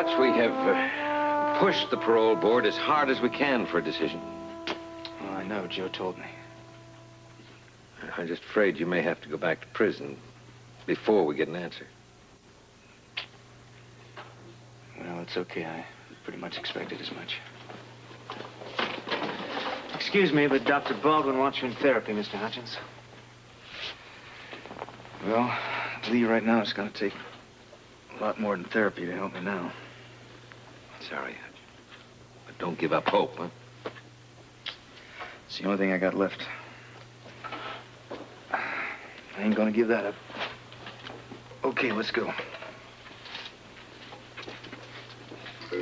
Hutch, we have pushed the parole board as hard as we can for a decision. Oh, I know. Joe told me. I'm just afraid you may have to go back to prison before we get an answer. Well, it's okay. I pretty much expected as much. Excuse me, but Dr. Baldwin wants you in therapy, Mr. Hutchins. Well, Lee right now is going to take a lot more than therapy to help me now. Sorry, Hutch. But don't give up hope, huh? It's the only thing I got left. I ain't gonna give that up. Okay, let's go. Ooh,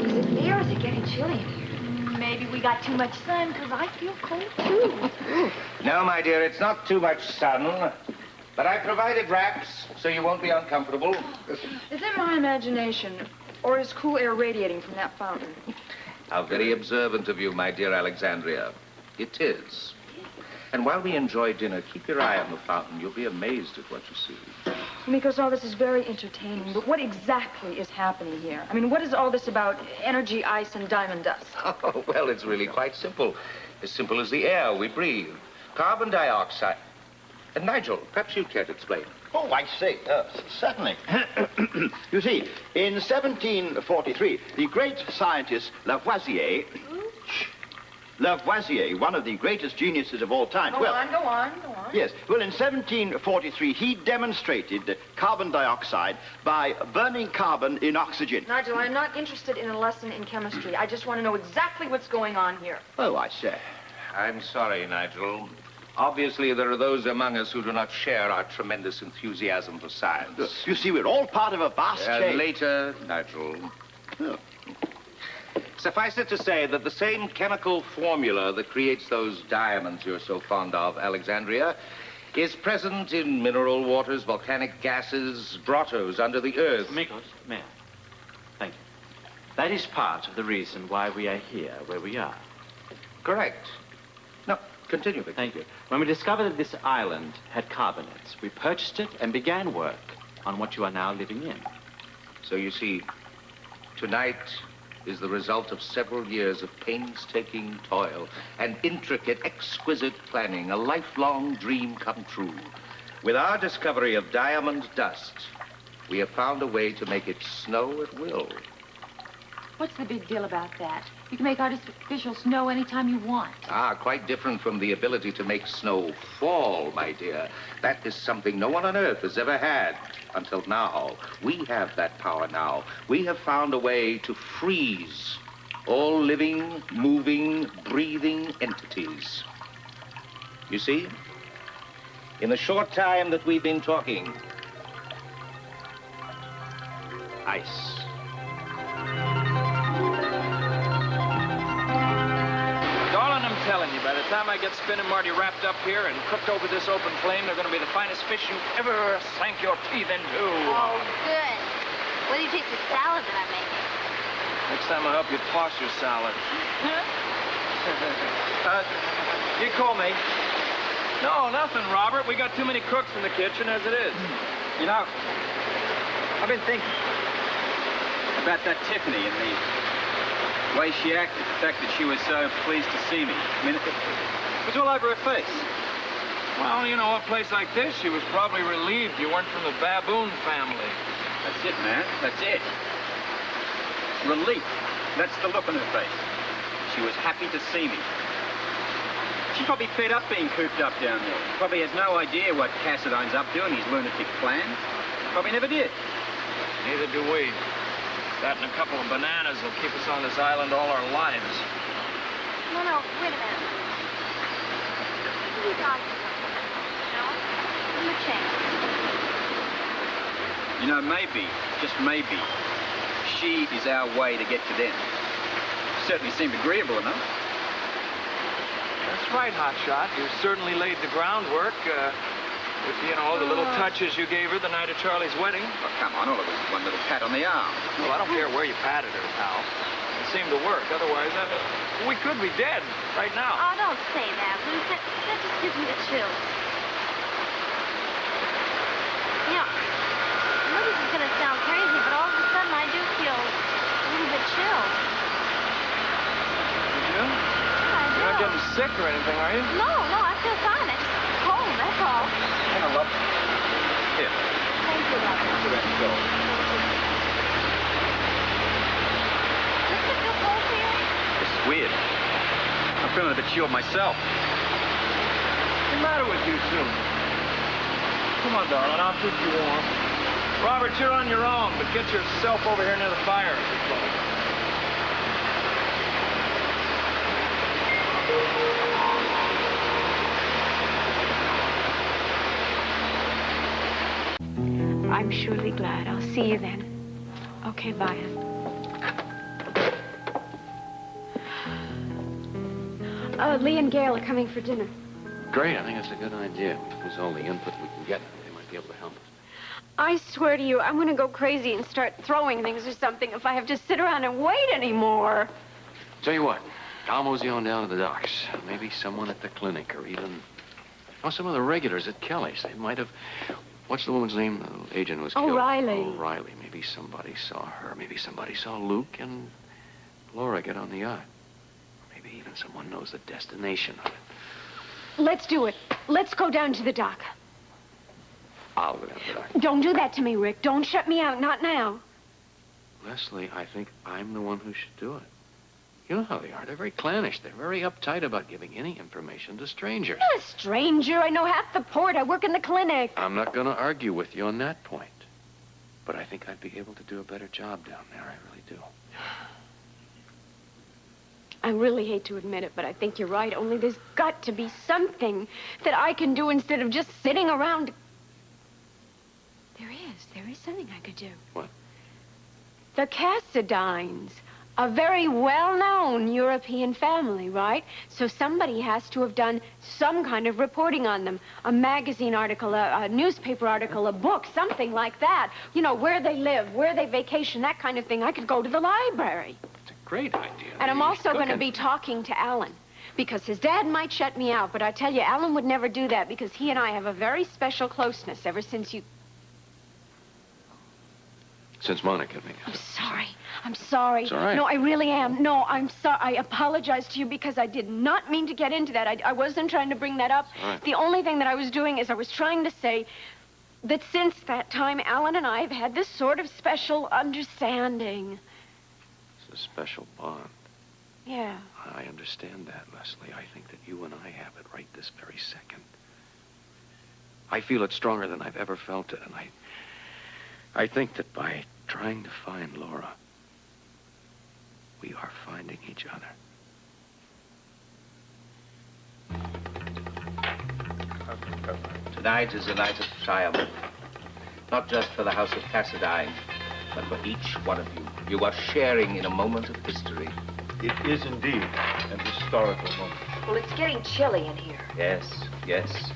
is it me or is it getting chilly in here? Maybe we got too much sun, because I feel cold, too. No, my dear, it's not too much sun. But I provided wraps, so you won't be uncomfortable. Is it my imagination, or is cool air radiating from that fountain? How very observant of you, my dear Alexandria. It is. And while we enjoy dinner, keep your eye on the fountain. You'll be amazed at what you see. Because all this is very entertaining, but what exactly is happening here? I mean, what is all this about energy, ice, and diamond dust? Oh, well, it's really quite simple. As simple as the air we breathe. Carbon dioxide. And Nigel, perhaps you'd care to explain. Oh, I see. Certainly. You see, in 1743, the great scientist Lavoisier, one of the greatest geniuses of all time. Go on. Yes. Well, in 1743, he demonstrated carbon dioxide by burning carbon in oxygen. Nigel, I'm not interested in a lesson in chemistry. I just want to know exactly what's going on here. Oh, I say. I'm sorry, Nigel. Obviously, there are those among us who do not share our tremendous enthusiasm for science. You see, we're all part of a vast chain. Later, Nigel. Oh. Suffice it to say that the same chemical formula that creates those diamonds you're so fond of, Alexandria, is present in mineral waters, volcanic gases, grottos under the earth. Mikko, Mayor. Thank you. That is part of the reason why we are here where we are. Correct. No, continue, Victor. Thank you. When we discovered that this island had carbonates, we purchased it and began work on what you are now living in. So you see, tonight is the result of several years of painstaking toil and intricate, exquisite planning, a lifelong dream come true. With our discovery of diamond dust, we have found a way to make it snow at will. What's the big deal about that? You can make artificial snow anytime you want. Ah, quite different from the ability to make snow fall, my dear. That is something no one on Earth has ever had until now. We have that power now. We have found a way to freeze all living, moving, breathing entities. You see, in the short time that we've been talking, ice. I'm telling you, by the time I get spinning Marty wrapped up here and cooked over this open flame, they're going to be the finest fish you ever sank your teeth into. Oh, good. What do you taste the salad that I'm making? Next time I'll help you toss your salad. You call me. No, nothing, Robert. We got too many cooks in the kitchen as it is. You know, I've been thinking about that Tiffany and the way she acted, the fact that she was so pleased to see me. I mean, it was all over her face. Well, you know, a place like this, she was probably relieved you weren't from the baboon family. That's it, man. That's it. Relief. That's the look on her face. She was happy to see me. She's probably fed up being cooped up down there. Probably has no idea what Cassadines up to and his lunatic plan. Probably never did. Neither do we. That and a couple of bananas will keep us on this island all our lives. No, wait a minute. Who are you talking about? No? Give him a chance. You know, maybe, just maybe, she is our way to get to them. Certainly seemed agreeable enough. That's right, Hotshot. You certainly laid the groundwork. With, you know, the little touches you gave her the night of Charlie's wedding. Oh, come on, all it was one little pat on the arm. Well, I don't care where you patted her, pal. It seemed to work. Otherwise, we could be dead right now. Oh, don't say that, Luke. That just gives me the chills. You know, I know this is going to sound crazy, but all sick or anything, are you? No, I feel fine. It's cold, that's all. Hang on, love. Here. Thank you, Doctor. Put that go. Doesn't it feel cold to you? This is weird. I'm feeling a bit chilled myself. What's the matter with you two? Come on, darling, I'll keep you warm. Robert, you're on your own, but get yourself over here near the fire. I'm surely glad. I'll see you then. Okay, bye. Lee and Gail are coming for dinner. Great, I think that's a good idea. Use all the input we can get. They might be able to help us. I swear to you, I'm going to go crazy and start throwing things or something if I have to sit around and wait anymore. Tell you what, I'll mosey on down to the docks. Maybe someone at the clinic or even... Oh, some of the regulars at Kelly's. They might have... What's the woman's name? The agent was killed. O'Reilly. O'Reilly. Maybe somebody saw her. Maybe somebody saw Luke and Laura get on the yacht. Maybe even someone knows the destination of it. Let's do it. Let's go down to the dock. I'll go down to the dock. Don't do that to me, Rick. Don't shut me out. Not now. Lesley, I think I'm the one who should do it. You know how they are. They're very clannish. They're very uptight about giving any information to strangers. I'm a stranger. I know half the port. I work in the clinic. I'm not going to argue with you on that point. But I think I'd be able to do a better job down there. I really do. I really hate to admit it, but I think you're right. Only there's got to be something that I can do instead of just sitting around. There is something I could do. What? The Cassidines. A very well-known European family, right? So somebody has to have done some kind of reporting on them. A magazine article, a newspaper article, a book, something like that. You know, where they live, where they vacation, that kind of thing. I could go to the library. It's a great idea. And I'm also going to cooking. be talking to Alan. Because his dad might shut me out, but I tell you, Alan would never do that because he and I have a very special closeness ever since you... Since Monica and me. I'm sorry. It's all right. No, I really am. No, I'm sorry. I apologize to you because I did not mean to get into that. I wasn't trying to bring that up. All right. The only thing that I was doing is I was trying to say that since that time, Alan and I have had this sort of special understanding. It's a special bond. Yeah. I understand that, Lesley. I think that you and I have it right this very second. I feel it stronger than I've ever felt it, and I think that by trying to find Laura, we are finding each other. Tonight is a night of triumph. Not just for the House of Cassidine, but for each one of you. You are sharing in a moment of history. It is indeed an historical moment. Well, it's getting chilly in here. Yes, yes.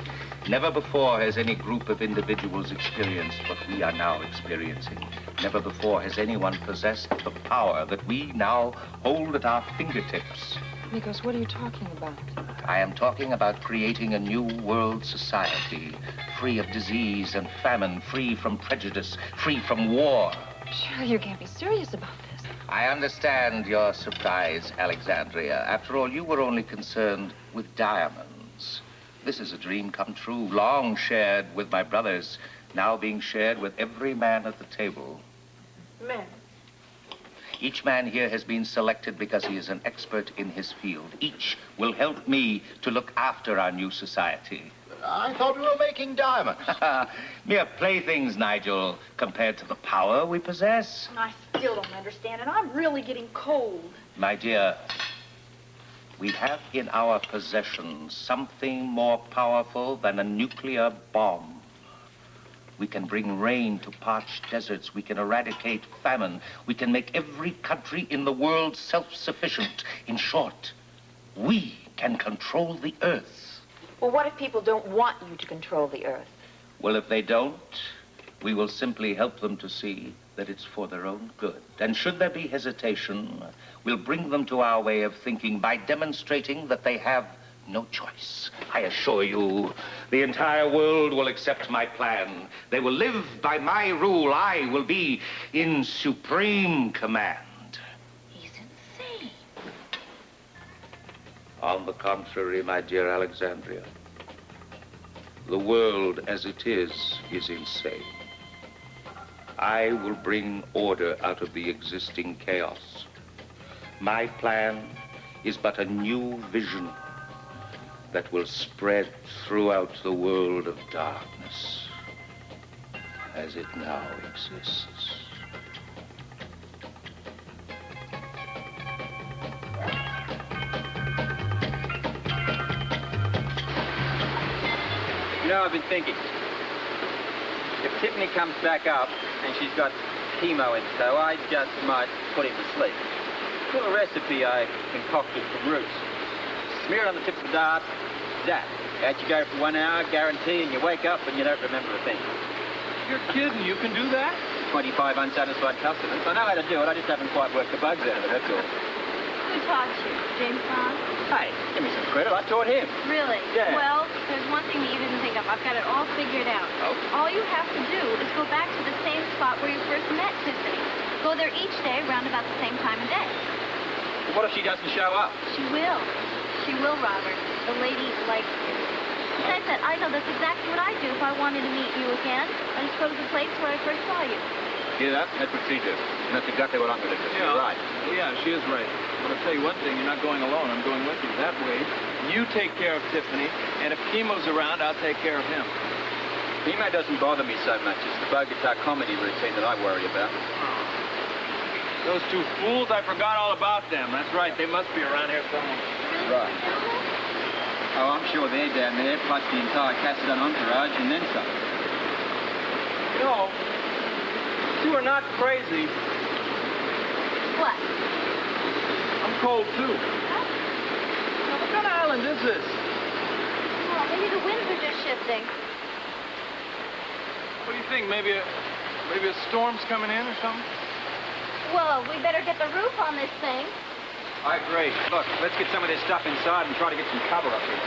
Never before has any group of individuals experienced what we are now experiencing. Never before has anyone possessed the power that we now hold at our fingertips. Mikos, what are you talking about? I am talking about creating a new world society, free of disease and famine, free from prejudice, free from war. Sure, you can't be serious about this. I understand your surprise, Alexandria. After all, you were only concerned with diamonds. This is a dream come true, long shared with my brothers, now being shared with every man at the table. Man. Each man here has been selected because he is an expert in his field. Each will help me to look after our new society. I thought we were making diamonds. Mere playthings, Nigel, compared to the power we possess. I still don't understand, and I'm really getting cold. My dear, we have in our possession something more powerful than a nuclear bomb. We can bring rain to parched deserts. We can eradicate famine. We can make every country in the world self-sufficient. In short, we can control the earth. Well, what if people don't want you to control the earth? Well, if they don't, we will simply help them to see that it's for their own good. And should there be hesitation, we'll bring them to our way of thinking by demonstrating that they have no choice. I assure you, the entire world will accept my plan. They will live by my rule. I will be in supreme command. He's insane. On the contrary, my dear Alexandria, the world as it is insane. I will bring order out of the existing chaos. My plan is but a new vision that will spread throughout the world of darkness as it now exists. You know, I've been thinking. If Tiffany comes back up and she's got chemo in tow, I just might put him to sleep. A little recipe I concocted from roots. Smear it on the tip of the dart, zap. Out you go for 1 hour, guarantee, and you wake up and you don't remember a thing. You're kidding. You can do that? 25 unsatisfied customers. I know how to do it. I just haven't quite worked the bugs out of it, that's all. Who taught you? James Bond? Hey, give me some credit. I taught him. Really? Yeah. Well, there's one thing that you didn't think of. I've got it all figured out. Oh? All you have to do is go back to the same spot where you first met Tiffany. Go there each day around about the same time of day. But what if she doesn't show up? She will. She will, Robert. The lady likes you. Besides that, I know that's exactly what I'd do if I wanted to meet you again. I just go to the place where I first saw you. Hear that? That's what she did. And that's exactly what I'm going to do. Yeah. You're right. Well, yeah, she is right. But I'll tell you one thing, you're not going alone. I'm going with you. That way, you take care of Tiffany, and if Chemo's around, I'll take care of him. Chemo doesn't bother me so much. It's the Bogota comedy routine that I worry about. Those two fools, I forgot all about them. That's right, they must be around here somewhere. Right. Oh, I'm sure they're down there, plus the entire Cassidon entourage, and then some. You know, you are not crazy. What? I'm cold, too. Now, what kind of island is this? Well, maybe the winds are just shifting. What do you think? Maybe a storm's coming in or something? Well, we better get the roof on this thing. I agree. Look, let's get some of this stuff inside and try to get some cover up here.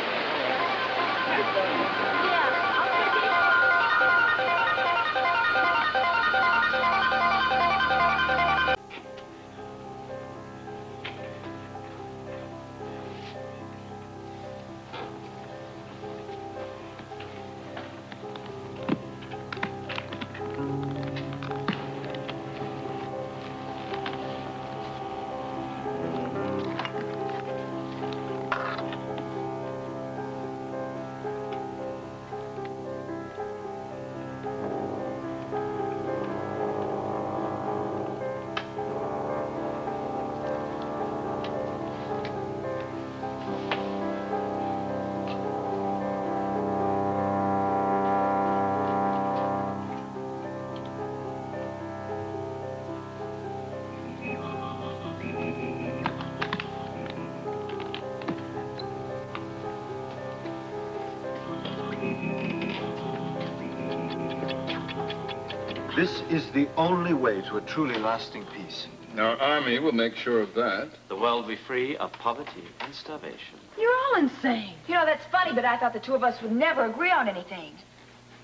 This is the only way to a truly lasting peace. Our army will make sure of that. The world will be free of poverty and starvation. You're all insane. You know, that's funny, but I thought the two of us would never agree on anything.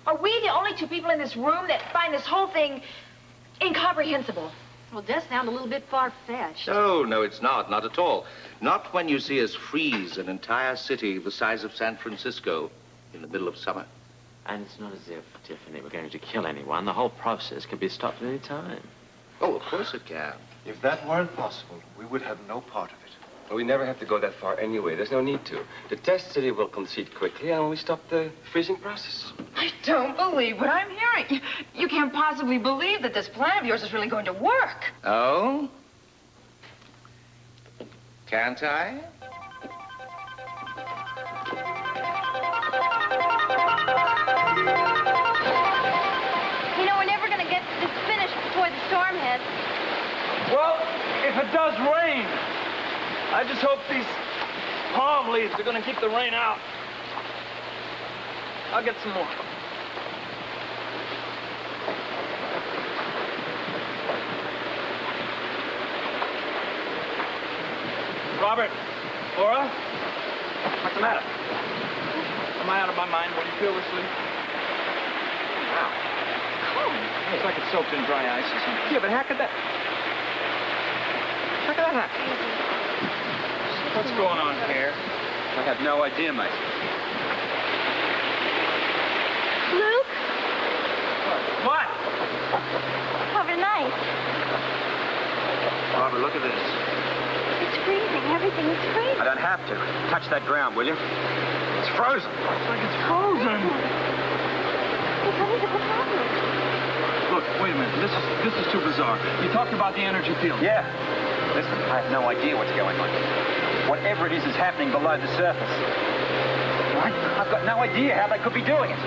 Are we the only two people in this room that find this whole thing incomprehensible? Well, it does sound a little bit far-fetched. Oh, no, it's not. Not at all. Not when you see us freeze an entire city the size of San Francisco in the middle of summer. And it's not as if, Tiffany, we're going to kill anyone. The whole process can be stopped at any time. Oh, of course it can. If that weren't possible, we would have no part of it. Well, we never have to go that far anyway. There's no need to. The test city will concede quickly, and we stop the freezing process. I don't believe what I'm hearing. You can't possibly believe that this plan of yours is really going to work. Oh? Can't I? You know, we're never going to get this finished before the storm hits. Well, if it does rain, I just hope these palm leaves are going to keep the rain out. I'll get some more. Robert, Laura, what's the matter? Am I out of my mind? What do you feel, Lesley? Wow. Cold. It's like it's soaked in dry ice or something. Yeah, but how could that happen? What's going on here? I have no idea, mate. Luke? What? Cover the knife. Barbara, look at this. It's freezing. Everything is freezing. I don't have to. Touch that ground, will you? It's frozen. It's like it's frozen. Well, what is the problem? Look, wait a minute. This is too bizarre. You talked about the energy field. Yeah. Listen, I have no idea what's going on. Whatever it is happening below the surface. I've got no idea how they could be doing it.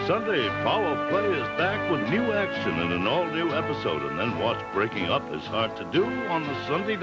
Sunday, Power Play is back with new action in an all-new episode, and then what's breaking up is hard to do on the Sunday night.